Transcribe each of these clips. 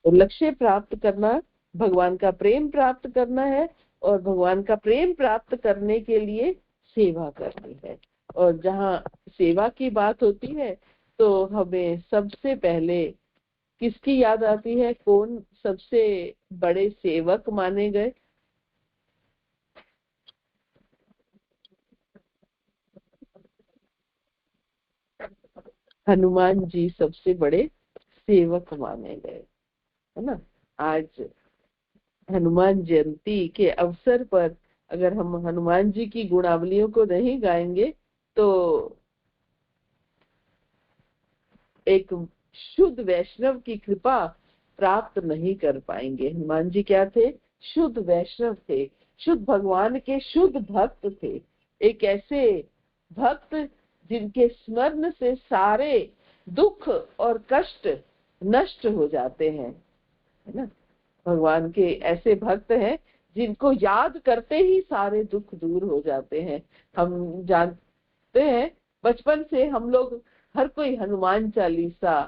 तो लक्ष्य प्राप्त करना, भगवान का प्रेम प्राप्त करना है, और भगवान का प्रेम प्राप्त करने के लिए सेवा करनी है। और जहाँ सेवा की बात होती है तो हमें सबसे पहले किसकी याद आती है? कौन सबसे बड़े सेवक माने गए? हनुमान जी सबसे बड़े सेवक माने गए, है ना। आज हनुमान जयंती के अवसर पर अगर हम हनुमान जी की गुणावलियों को नहीं गाएंगे तो एक शुद्ध वैष्णव की कृपा प्राप्त नहीं कर पाएंगे। हनुमान जी क्या थे? शुद्ध वैष्णव थे, शुद्ध भगवान के शुद्ध भक्त थे। एक ऐसे भक्त जिनके स्मरण से सारे दुख और कष्ट नष्ट हो जाते हैं, है ना। भगवान के ऐसे भक्त हैं जिनको याद करते ही सारे दुख दूर हो जाते हैं। हम जानते हैं बचपन से हम लोग हर कोई हनुमान चालीसा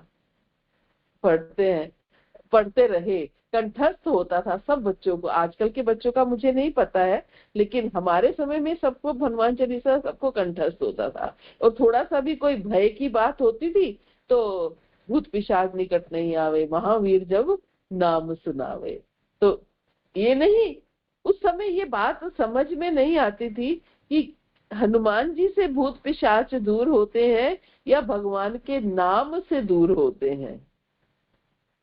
पढ़ते रहे, कंठस्थ होता था सब बच्चों को। आजकल के बच्चों का मुझे नहीं पता है, लेकिन हमारे समय में सबको हनुमान चालीसा सबको कंठस्थ होता था। और थोड़ा सा भी कोई भय की बात होती थी तो भूत पिशाच निकट नहीं आवे, महावीर जब नाम सुनावे। तो ये नहीं, उस समय ये बात समझ में नहीं आती थी कि हनुमान जी से भूत पिशाच दूर होते हैं या भगवान के नाम से दूर होते हैं,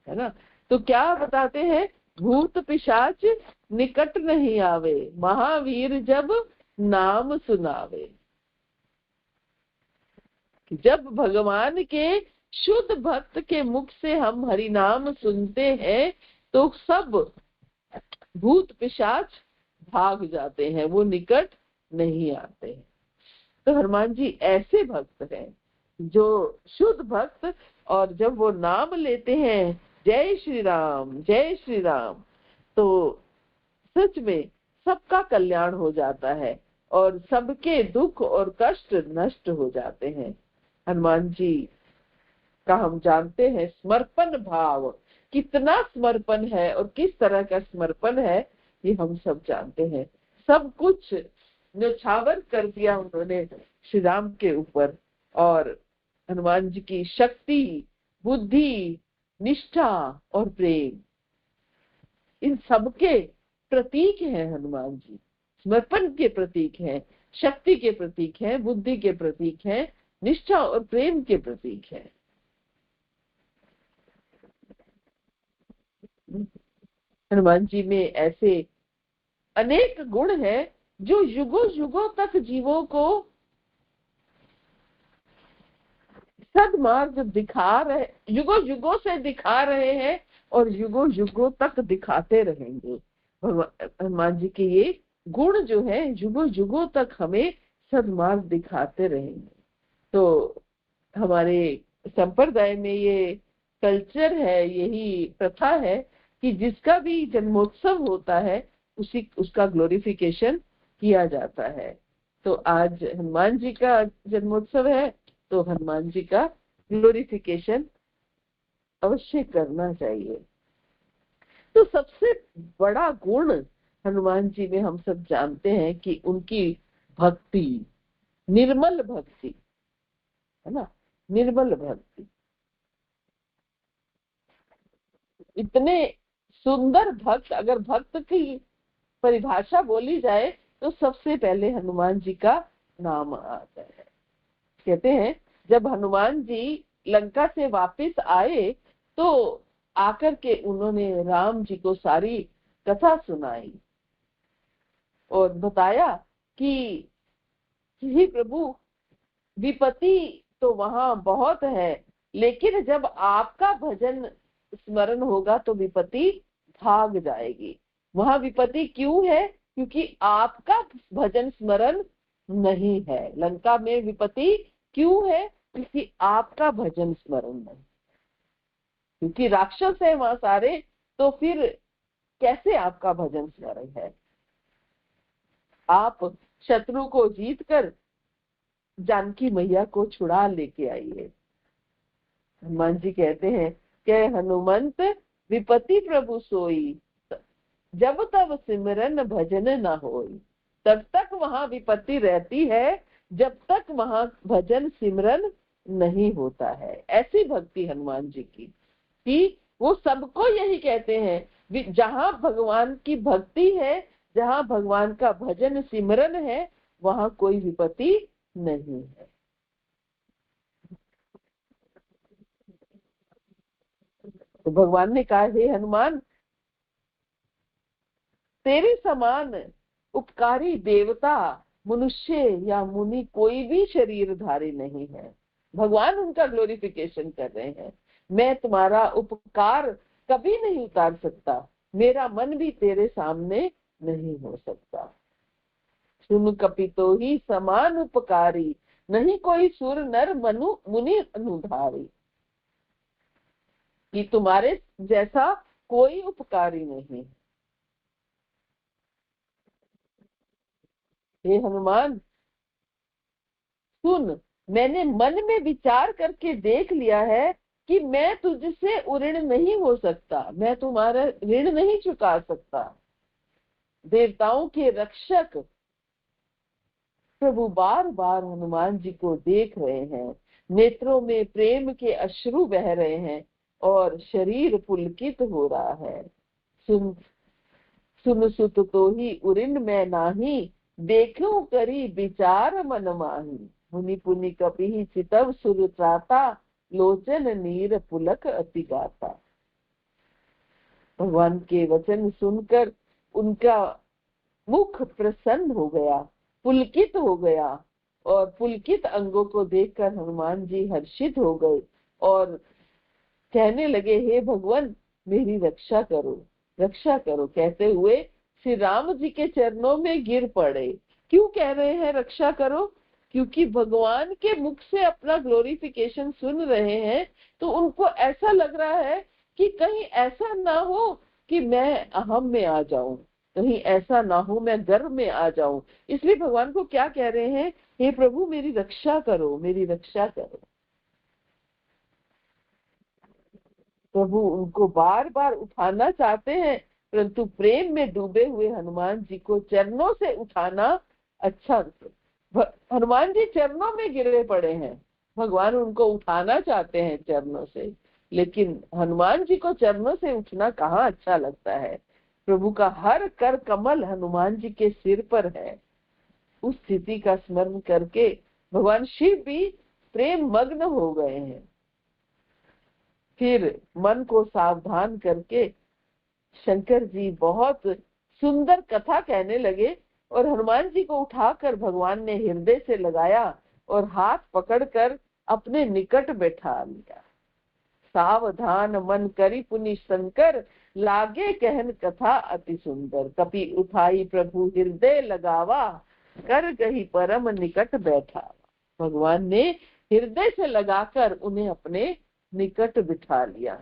है ना। तो क्या बताते हैं? भूत पिशाच निकट नहीं आवे, महावीर जब नाम सुनावे। जब भगवान के शुद्ध भक्त के मुख से हम हरि नाम सुनते हैं तो सब भूत पिशाच भाग जाते हैं, वो निकट नहीं आते हैं। तो हनुमान जी ऐसे भक्त हैं जो शुद्ध भक्त, और जब वो नाम लेते हैं जय श्री राम जय श्री राम, तो सच में सबका कल्याण हो जाता है और सबके दुख और कष्ट नष्ट हो जाते हैं। हनुमान जी का हम जानते हैं समर्पण भाव, कितना समर्पण है और किस तरह का समर्पण है ये हम सब जानते हैं। सब कुछ न्यौछावर कर दिया उन्होंने श्री राम के ऊपर। और हनुमान जी की शक्ति, बुद्धि, निष्ठा और प्रेम, इन सबके प्रतीक हैं हनुमान जी। समर्पण के प्रतीक हैं, शक्ति के प्रतीक हैं, बुद्धि के प्रतीक हैं, निष्ठा और प्रेम के प्रतीक हैं। हनुमान जी में ऐसे अनेक गुण हैं जो युगों युगों तक जीवों को सदमार्ग दिखा रहे, युगों युगों से दिखा रहे हैं और युगों युगों तक दिखाते रहेंगे। हनुमान जी के ये गुण जो है युगों युगों तक हमें सदमार्ग दिखाते रहेंगे। तो हमारे संप्रदाय में ये कल्चर है, यही प्रथा है कि जिसका भी जन्मोत्सव होता है उसका ग्लोरिफिकेशन किया जाता है। तो आज हनुमान जी का जन्मोत्सव है तो हनुमान जी का ग्लोरिफिकेशन अवश्य करना चाहिए। तो सबसे बड़ा गुण हनुमान जी में हम सब जानते हैं कि उनकी भक्ति, निर्मल भक्ति, है ना, निर्मल भक्ति। इतने सुंदर भक्त, अगर भक्त की परिभाषा बोली जाए तो सबसे पहले हनुमान जी का नाम आता है। कहते हैं जब हनुमान जी लंका से वापस आए तो आकर के उन्होंने राम जी को सारी कथा सुनाई और बताया कि हे प्रभु, विपत्ति तो वहां बहुत है, लेकिन जब आपका भजन स्मरण होगा तो विपत्ति भाग जाएगी। वहां विपत्ति क्यों है? क्योंकि आपका भजन स्मरण नहीं है। लंका में विपत्ति क्यों है? क्योंकि आपका भजन स्मरण नहीं, क्योंकि राक्षस है वहां सारे, तो फिर कैसे आपका भजन स्मरण है? आप शत्रु को जीत कर जानकी मैया को छुड़ा लेके आइए। हनुमान जी कहते हैं कि हनुमंत विपत्ति प्रभु सोई, जब तब सिमरन भजन न होई। तब तक वहां विपत्ति रहती है जब तक वहां भजन सिमरन नहीं होता है। ऐसी भक्ति हनुमान जी की कि वो सबको यही कहते हैं, जहां भगवान की भक्ति है, जहां भगवान का भजन सिमरन है, वहां कोई विपत्ति नहीं है। तो भगवान ने कहा, हे हनुमान, तेरे समान उपकारी देवता, मनुष्य या मुनि कोई भी शरीरधारी नहीं है। भगवान उनका ग्लोरिफिकेशन कर रहे हैं। मैं तुम्हारा उपकार कभी नहीं उतार सकता, मेरा मन भी तेरे सामने नहीं हो सकता। सुन कपितो ही समान उपकारी, नहीं कोई सुर नर मनु मुनि अनुधारी। कि तुम्हारे जैसा कोई उपकारी नहीं। हे हनुमान सुन, मैंने मन में विचार करके देख लिया है कि मैं तुझसे ऋण नहीं हो सकता, मैं तुम्हारा ऋण नहीं चुका सकता। देवताओं के रक्षक प्रभु बार बार हनुमान जी को देख रहे हैं, नेत्रों में प्रेम के अश्रु बह रहे हैं और शरीर पुलकित हो रहा है। सुन सुन सुत तो ही उरिन में नाही, देखूं करी विचार मन माही। मुनि पुनि कपि चितव सुर त्राता, लोचन नीर पुलक अति गाता। भगवान के वचन सुनकर उनका मुख प्रसन्न हो गया, पुलकित हो गया, और पुलकित अंगों को देखकर हनुमान जी हर्षित हो गए और कहने लगे, हे भगवान मेरी रक्षा करो, रक्षा करो। कहते हुए श्री राम जी के चरणों में गिर पड़े। क्यों कह रहे हैं रक्षा करो? क्योंकि भगवान के मुख से अपना ग्लोरिफिकेशन सुन रहे हैं, तो उनको ऐसा लग रहा है कि कहीं ऐसा ना हो कि मैं अहम में आ जाऊं, कहीं ऐसा ना हो मैं गर्व में आ जाऊं। इसलिए भगवान को क्या कह रहे हैं, हे प्रभु मेरी रक्षा करो, मेरी रक्षा करो। प्रभु उनको बार बार उठाना चाहते हैं, परंतु प्रेम में डूबे हुए हनुमान जी को चरणों से उठाना अच्छा। हनुमान जी चरणों में गिरे पड़े हैं, भगवान उनको उठाना चाहते हैं चरणों से, लेकिन हनुमान जी को चरणों से उठना कहाँ अच्छा लगता है। प्रभु का हर कर कमल हनुमान जी के सिर पर है। उस स्थिति का स्मरण करके भगवान शिव भी प्रेम मग्न हो गए हैं। फिर मन को सावधान करके शंकर जी बहुत सुंदर कथा कहने लगे और हनुमान जी को उठाकर भगवान ने हृदय से लगाया और हाथ पकड़कर अपने निकट बैठा लिया। सावधान मन करी पुनि शंकर, लागे कहन कथा अति सुंदर। कपि उठाई प्रभु हृदय लगावा, कर गही परम निकट बैठा। भगवान ने हृदय से लगाकर उन्हें अपने निकट बिठा लिया।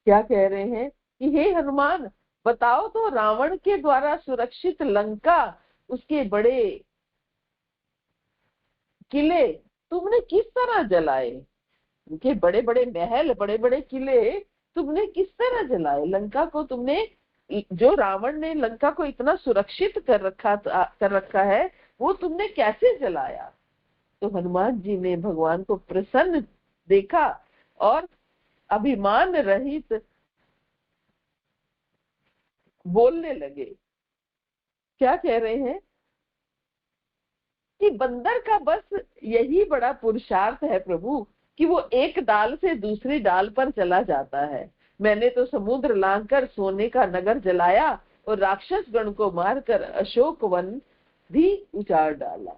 क्या कह रहे हैं कि हे हनुमान, बताओ तो रावण के द्वारा सुरक्षित लंका, उसके बड़े किले तुमने किस तरह जलाए? उनके बड़े बड़े महल, बड़े बड़े किले तुमने किस तरह जलाए? लंका को तुमने, जो रावण ने लंका को इतना सुरक्षित कर रखा है, वो तुमने कैसे जलाया? तो हनुमान जी ने भगवान को प्रसन्न देखा और अभिमान रहित बोलने लगे। क्या कह रहे हैं कि बंदर का बस यही बड़ा पुरुषार्थ है प्रभु कि वो एक डाल से दूसरी डाल पर चला जाता है। मैंने तो समुद्र लांघकर सोने का नगर जलाया और राक्षस गण को मारकर अशोक वन भी उजाड़ डाला।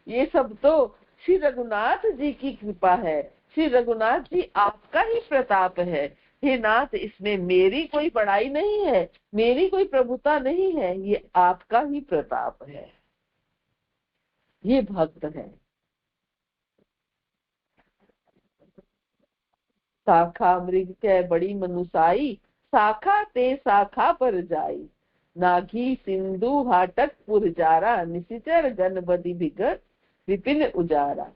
ये सब तो श्री रघुनाथ जी की कृपा है, श्री रघुनाथ जी आपका ही प्रताप है। हे नाथ, इसमें मेरी कोई बड़ाई नहीं है, मेरी कोई प्रभुता नहीं है, ये आपका ही प्रताप है। ये भक्त है। शाखा मृग के बड़ी मनुसाई, शाखा ते शाखा पर जाई। नाघी सिंधु हाटक पुरजारा, निशिचर गण बदि बिगड़ विपिन उजारा।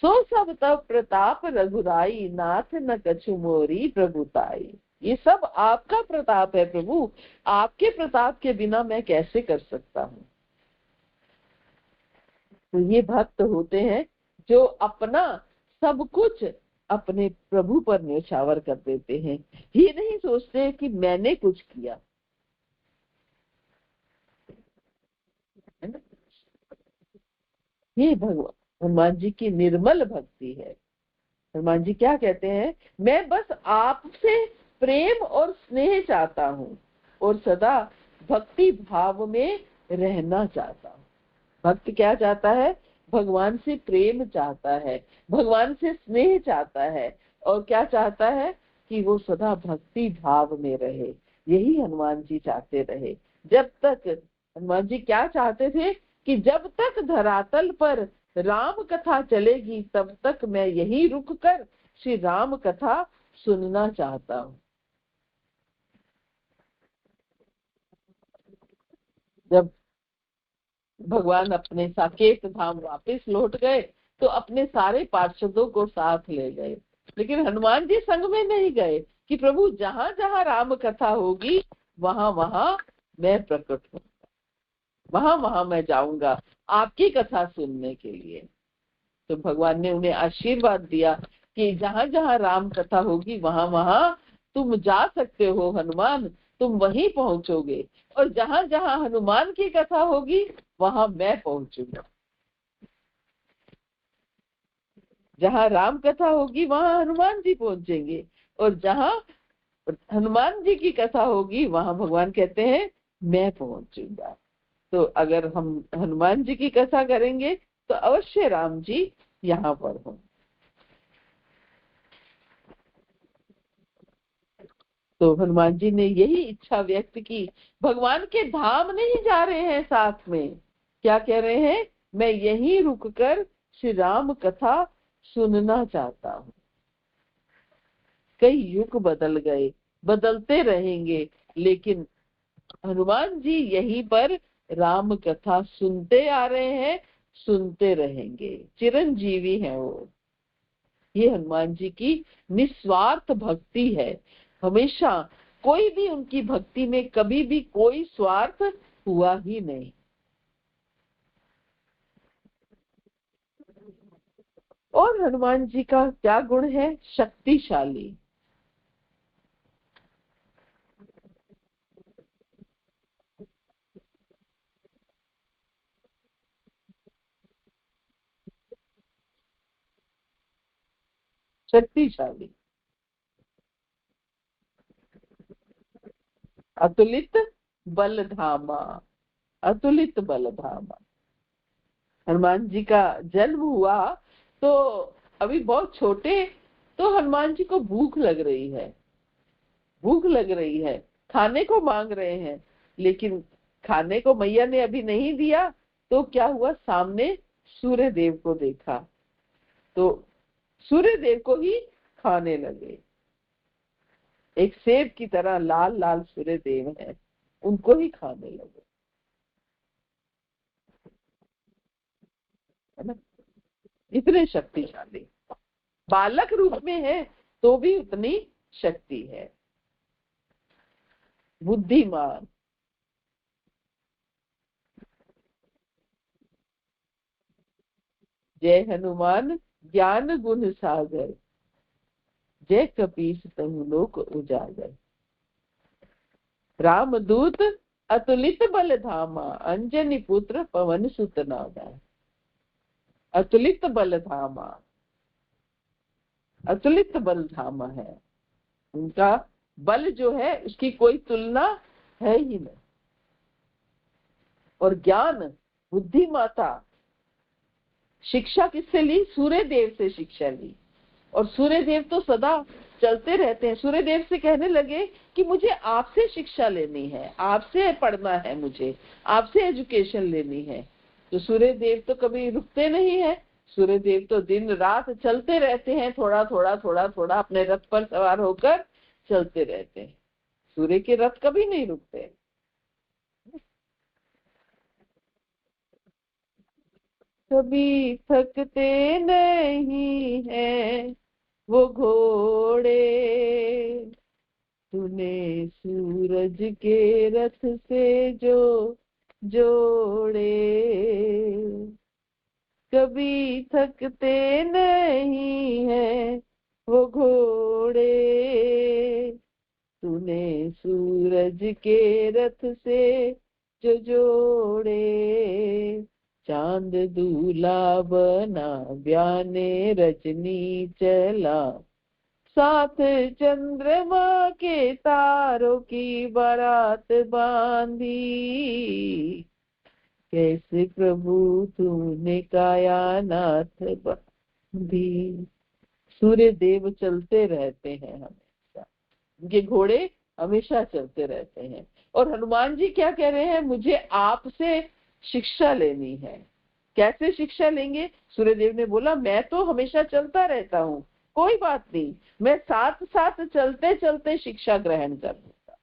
सो सब तब प्रताप रघुराई, नाथ न कछु मोरी प्रभुताई। ये सब आपका प्रताप है प्रभु, आपके प्रताप के बिना मैं कैसे कर सकता हूँ। तो ये भक्त होते हैं जो अपना सब कुछ अपने प्रभु पर न्यौछावर कर देते हैं। ये नहीं सोचते कि मैंने कुछ किया, है ना। ये भगवान हनुमान जी की निर्मल भक्ति है। हनुमान जी क्या कहते हैं, मैं बस आपसे प्रेम और स्नेह चाहता हूँ और सदा भक्ति भाव में रहना चाहता हूँ। भक्त क्या चाहता है, भगवान से प्रेम चाहता है, भगवान से स्नेह चाहता है, और क्या चाहता है कि वो सदा भक्ति भाव में रहे। यही हनुमान जी चाहते रहे। जब तक हनुमान जी क्या चाहते थे कि जब तक धरातल पर राम कथा चलेगी तब तक मैं यहीं रुक कर श्री राम कथा सुनना चाहता हूँ। जब भगवान अपने साकेत धाम वापस लौट गए तो अपने सारे पार्षदों को साथ ले गए, लेकिन हनुमान जी संग में नहीं गए कि प्रभु जहां जहां राम कथा होगी वहां वहां मैं प्रकट हूँ, वहां वहां मैं जाऊंगा आपकी कथा सुनने के लिए। तो भगवान ने उन्हें आशीर्वाद दिया कि जहां जहां राम कथा होगी वहां वहां तुम जा सकते हो हनुमान, तुम वहीं पहुंचोगे, और जहां जहां हनुमान की कथा होगी वहां मैं पहुंचूंगा। जहां राम कथा होगी वहां हनुमान जी पहुंचेंगे, और जहां हनुमान जी की कथा होगी वहां भगवान कहते हैं मैं पहुंचूंगा। तो अगर हम हनुमान जी की कथा करेंगे तो अवश्य राम जी यहाँ पर हों। तो हनुमान जी ने यही इच्छा व्यक्त की। भगवान के धाम नहीं जा रहे हैं, साथ में क्या कह रहे हैं, मैं यहीं रुककर श्री राम कथा सुनना चाहता हूँ। कई युग बदल गए, बदलते रहेंगे, लेकिन हनुमान जी यहीं पर राम कथा सुनते आ रहे हैं, सुनते रहेंगे, चिरंजीवी हैं वो। ये हनुमान जी की निस्वार्थ भक्ति है। हमेशा कोई भी उनकी भक्ति में कभी भी कोई स्वार्थ हुआ ही नहीं। और हनुमान जी का क्या गुण है, शक्तिशाली। शक्तिशाली, अतुलित बलधामा, अतुलित बलधामा। हनुमान जी का जन्म हुआ तो अभी बहुत छोटे, तो हनुमान जी को भूख लग रही है, भूख लग रही है, खाने को मांग रहे हैं, लेकिन खाने को मैया ने अभी नहीं दिया। तो क्या हुआ, सामने सूर्य देव को देखा तो सूर्य देव को ही खाने लगे। एक सेब की तरह लाल लाल सूर्य देव है, उनको ही खाने लगे, है ना। इतने शक्तिशाली, बालक रूप में है तो भी उतनी शक्ति है। बुद्धिमान, जय हनुमान ज्ञान गुण सागर, जय कपीस तहु लोक उजागर। रामदूत अतुलित बल धामा, अंजनी पुत्र पवन सुत नामा। अतुलित बल धामा, अतुलित बल धामा है उनका। बल जो है उसकी कोई तुलना है ही नहीं। और ज्ञान, बुद्धिमाता, शिक्षा किससे ली, सूर्य देव से शिक्षा ली। और सूर्य देव तो सदा चलते रहते हैं। सूर्य देव से कहने लगे कि मुझे आपसे शिक्षा लेनी है, आपसे पढ़ना है, मुझे आपसे एजुकेशन लेनी है। तो सूर्य देव तो कभी रुकते नहीं है, सूर्य देव तो दिन रात चलते रहते हैं, थोड़ा थोड़ा थोड़ा थोड़ा अपने रथ पर सवार होकर चलते रहते हैं। सूर्य के रथ कभी नहीं रुकते। कभी थकते नहीं है वो घोड़े, तूने सूरज के रथ से जो जोड़े। कभी थकते नहीं है वो घोड़े, तूने सूरज के रथ से जो जोड़े। चांद दूल्हा बना ब्याने रजनी चला, साथ चंद्रमा के तारों की बारात बांधी। कैसे प्रभु तूने कायनात बांधी। सूर्य देव चलते रहते हैं हमेशा, उनके घोड़े हमेशा चलते रहते हैं। और हनुमान जी क्या कह रहे हैं, मुझे आपसे शिक्षा लेनी है। कैसे शिक्षा लेंगे? सूर्यदेव ने बोला मैं तो हमेशा चलता रहता हूँ, कोई बात नहीं, मैं साथ साथ चलते चलते शिक्षा ग्रहण कर लूंगा।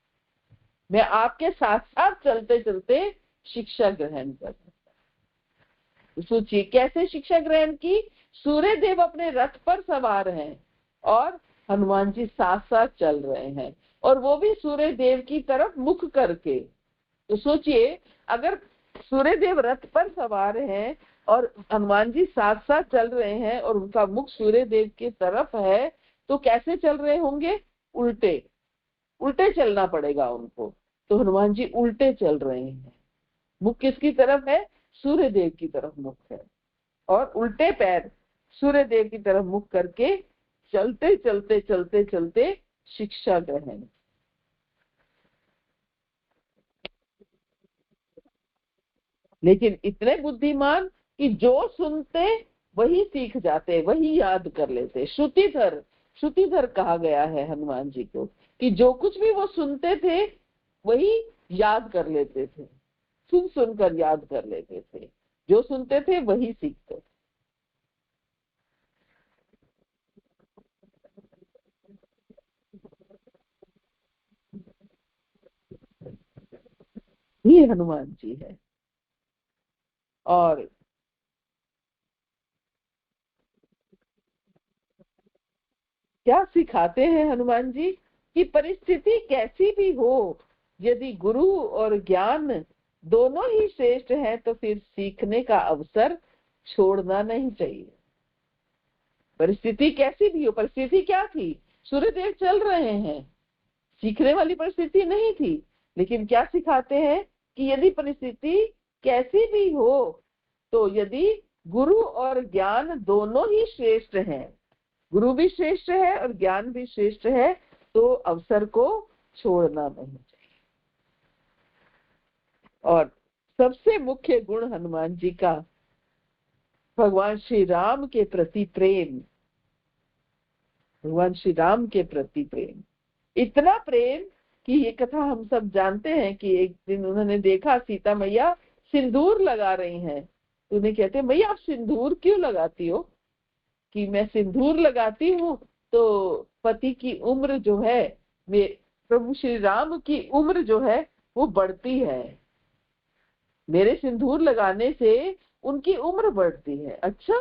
मैं आपके साथ साथ चलते चलते शिक्षा ग्रहण कर लूंगा। सोचिए कैसे शिक्षा ग्रहण की। सूर्यदेव अपने रथ पर सवार हैं और हनुमान जी साथ साथ चल रहे हैं, और वो भी सूर्यदेव की तरफ मुख करके। तो सोचिए अगर सूर्यदेव रथ पर सवार हैं और हनुमान जी साथ साथ चल रहे हैं और उनका मुख सूर्यदेव की तरफ है, तो कैसे चल रहे होंगे? उल्टे उल्टे चलना पड़ेगा उनको। तो हनुमान जी उल्टे चल रहे हैं, मुख किसकी तरफ है? सूर्यदेव की तरफ मुख है, और उल्टे पैर सूर्यदेव की तरफ मुख करके चलते चलते चलते चलते शिक्षा ग्रहण। लेकिन इतने बुद्धिमान कि जो सुनते वही सीख जाते, वही याद कर लेते। श्रुतिधर, श्रुतिधर कहा गया है हनुमान जी को, कि जो कुछ भी वो सुनते थे वही याद कर लेते थे, सुन सुनकर याद कर लेते थे, जो सुनते थे वही सीखते। ये हनुमान जी है। और क्या सिखाते हैं हनुमान जी, कि परिस्थिति कैसी भी हो, यदि गुरु और ज्ञान दोनों ही श्रेष्ठ हैं तो फिर सीखने का अवसर छोड़ना नहीं चाहिए। परिस्थिति कैसी भी हो। परिस्थिति क्या थी? सूर्यदेव चल रहे हैं, सीखने वाली परिस्थिति नहीं थी। लेकिन क्या सिखाते हैं कि यदि परिस्थिति कैसी भी हो, तो यदि गुरु और ज्ञान दोनों ही श्रेष्ठ हैं, गुरु भी श्रेष्ठ है और ज्ञान भी श्रेष्ठ है, तो अवसर को छोड़ना नहीं चाहिए। और सबसे मुख्य गुण हनुमान जी का भगवान श्री राम के प्रति प्रेम, भगवान श्री राम के प्रति प्रेम, इतना प्रेम कि ये कथा हम सब जानते हैं कि एक दिन उन्होंने देखा सीता मैया सिंदूर लगा रही हैं, तो उन्हें कहते हैं मैया आप सिंदूर क्यों लगाती हो? कि मैं सिंदूर लगाती हूँ तो पति की उम्र जो है, प्रभु श्री राम की उम्र जो है वो बढ़ती है, मेरे सिंदूर लगाने से उनकी उम्र बढ़ती है। अच्छा,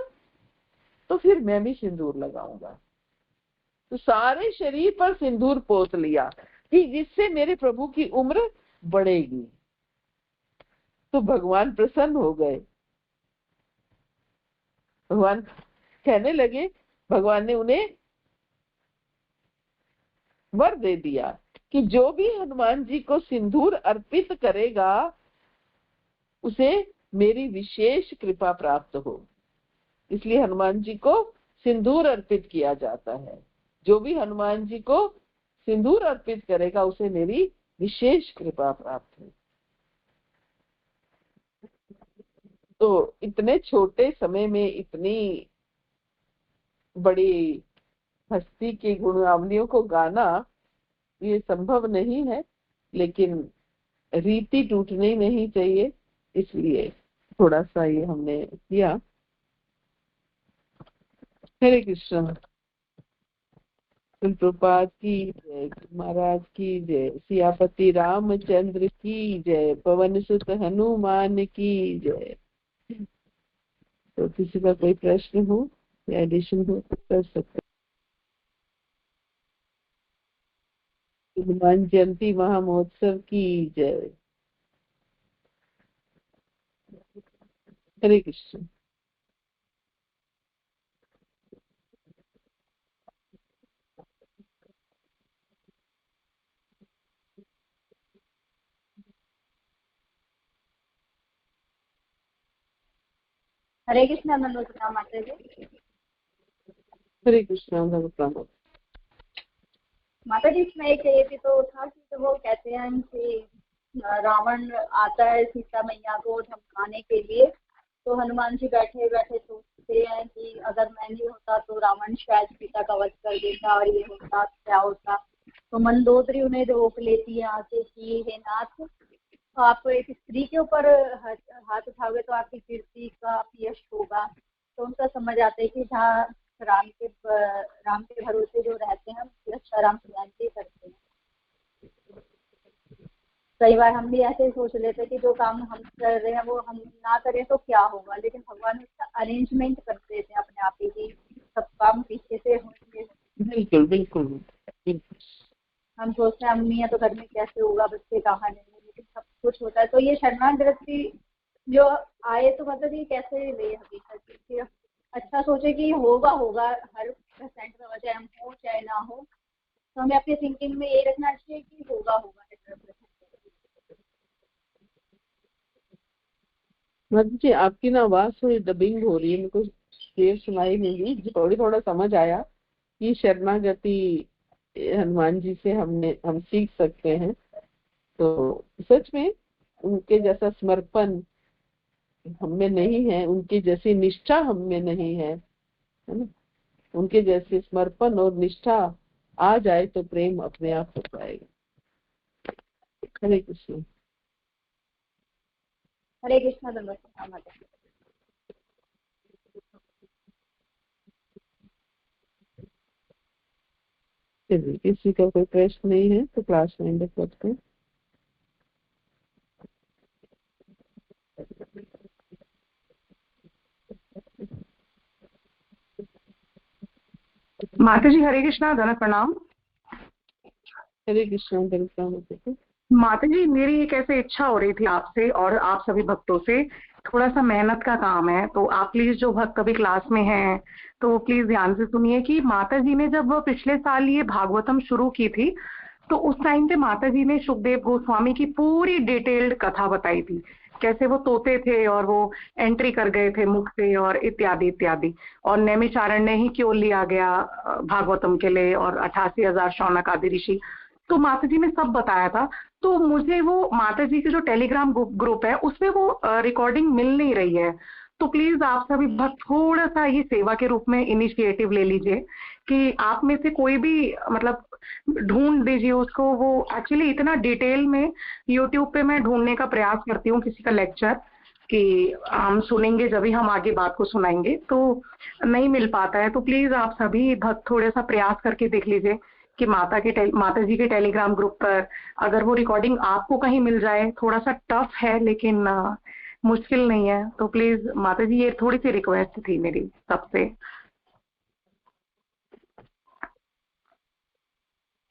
तो फिर मैं भी सिंदूर लगाऊंगा। तो सारे शरीर पर सिंदूर पोत लिया कि जिससे मेरे प्रभु की उम्र बढ़ेगी। तो भगवान प्रसन्न हो गए। भगवान कहने लगे, भगवान ने उन्हें वर दे दिया कि जो भी हनुमान जी को सिंदूर अर्पित करेगा उसे मेरी विशेष कृपा प्राप्त हो। इसलिए हनुमान जी को सिंदूर अर्पित किया जाता है। जो भी हनुमान जी को सिंदूर अर्पित करेगा उसे मेरी विशेष कृपा प्राप्त हो। तो इतने छोटे समय में इतनी बड़ी हस्ती की गुणावलियों को गाना ये संभव नहीं है, लेकिन रीति टूटनी नहीं चाहिए, इसलिए थोड़ा सा ये हमने किया। हरे कृष्ण। प्रभुपाद की जय, महाराज की जय, सियापति रामचंद्र की जय, पवन सुत हनुमान की जय। तो किसी का कोई प्रश्न हो या एडिशन हो तो कर सकते हैं। हनुमान जयंती महामहोत्सव की जय। हरे कृष्ण। हरे कृष्णा मनोरमा माता जी। हरे कृष्ण प्रणाम। माता जी इसमें एक ये भी तो था कि तो वो कहते हैं कि रावण आता है सीता मैया को धमकाने के लिए, तो हनुमान जी बैठे बैठे सोचते हैं कि अगर मैं नहीं होता तो रावण शायद सीता का वध कर देता और ये होता क्या होता। तो मंदोदरी उन्हें रोक लेती है आके कि हे नाथ, आप एक स्त्री के ऊपर हाथ उठाओगे तो आपकी कीर्ति का यश होगा। तो उनका समझ आता है कि जहाँ राम के भरोसे जो रहते हैं उसकी रक्षा राम स्वयं ही करते हैं। कई बार हम भी ऐसे ही सोच लेते हैं कि जो काम हम कर रहे हैं वो हम ना करें तो क्या होगा, लेकिन भगवान उसका अरेंजमेंट कर देते हैं अपने आप ही कि सब काम पीछे से होंगे। बिल्कुल बिल्कुल बिल्कुल। हम सोचते हैं अम्मी है तो घर में कैसे होगा, बच्चे कहाँ रहेंगे, लेकिन सब कुछ होता है। तो ये शरणागति जो आए तो मतलब ये कैसे ले हकीकत कि अच्छा सोचे कि होगा होगा हर परसेंट में, चाहे हम हो चाहे ना हो, तो हमें अपनी थिंकिंग में ये रखना चाहिए कि होगा होगा 100%। मधु जी आपकी ना आवाज थोड़ी डबिंग हो रही है, मेरे को क्लियर सुनाई नहीं दी। थोड़ा समझ आया कि शरणागति हनुमान जी से हम सीख सकते हैं। तो सच में उनके जैसा समर्पण हम में नहीं है, उनकी जैसी निष्ठा हम में नहीं है ना। उनके जैसे समर्पण और निष्ठा आ जाए तो प्रेम अपने आप हो जाएगा। हरे कृष्ण। हरे कृष्णा धन्यवाद। चलिए किसी का कोई प्रश्न नहीं है तो क्लास में एंड करते हैं। माता जी हरे कृष्णा धन प्रणाम। हरे कृष्ण धन। माता जी मेरी एक ऐसे इच्छा हो रही थी आपसे और आप सभी भक्तों से, थोड़ा सा मेहनत का काम है, तो आप प्लीज जो भक्त अभी क्लास में हैं तो वो प्लीज ध्यान से सुनिए कि माता जी ने जब पिछले साल ये भागवतम शुरू की थी तो उस टाइम पे माता जी ने सुखदेव गोस्वामी की पूरी डिटेल्ड कथा बताई थी, कैसे वो तोते थे और वो एंट्री कर गए थे मुख से और इत्यादि इत्यादि, और नैमिषारण्य ही क्यों लिया गया भागवतम के लिए, और 88,000 शौनक आदि ऋषि, तो माता जी ने सब बताया था। तो मुझे वो माता जी के जो टेलीग्राम ग्रुप है उसमें वो रिकॉर्डिंग मिल नहीं रही है, तो प्लीज आप सभी भक्त थोड़ा सा ये सेवा के रूप में इनिशिएटिव ले लीजिए कि आप में से कोई भी मतलब ढूंढ दीजिए उसको। वो एक्चुअली इतना डिटेल में यूट्यूब पे मैं ढूंढने का प्रयास करती हूँ किसी का लेक्चर कि हम सुनेंगे जब भी हम आगे बात को सुनाएंगे, तो नहीं मिल पाता है। तो प्लीज आप सभी भक्त थोड़ा सा प्रयास करके देख लीजिए कि माता जी के टेलीग्राम ग्रुप पर अगर वो रिकॉर्डिंग आपको कहीं मिल जाए। थोड़ा सा टफ है लेकिन मुश्किल नहीं है, तो प्लीज माता जी ये थोड़ी सी रिक्वेस्ट थी मेरी सबसे।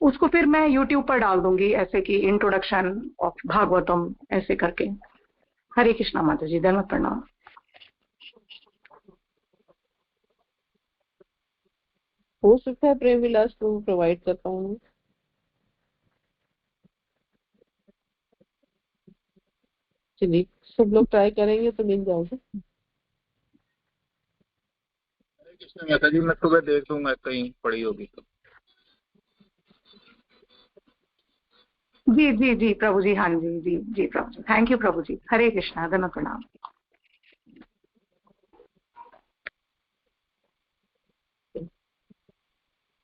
उसको फिर मैं यूट्यूब पर डाल दूंगी ऐसे कि इंट्रोडक्शन ऑफ भागवतम ऐसे करके। हरे कृष्णा माता जी धन्यवाद प्रणाम। हो सकता है प्रेम विलास को प्रोवाइड कर पाऊंगी। चलिए सब लोग ट्राई करेंगे तो मिल जाएगा। कृष्ण माता जी मैं सुबह देख लूंगा कहीं पड़ी होगी तो। जी जी जी प्रभु जी, हाँ जी जी जी प्रभु जी, थैंक यू प्रभु जी। हरे कृष्णा धन्यवाद प्रणाम।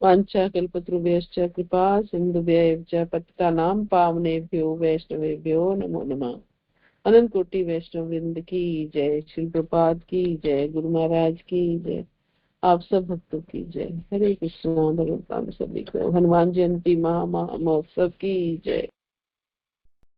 वाञ्छा कल्पतरुभ्यश्च कृपा सिन्धुभ्यैव च पतितानां पावनेभ्यो वैष्णवेभ्यो नमो नमः। अनंत कोटि वैष्णव वृंद की जय, श्री प्रपाद की जय, गुरु महाराज की जय, आप सब भक्तों की जय। हरे कृष्ण। भगवान सभी को हनुमान जयंती महोत्सव की जय।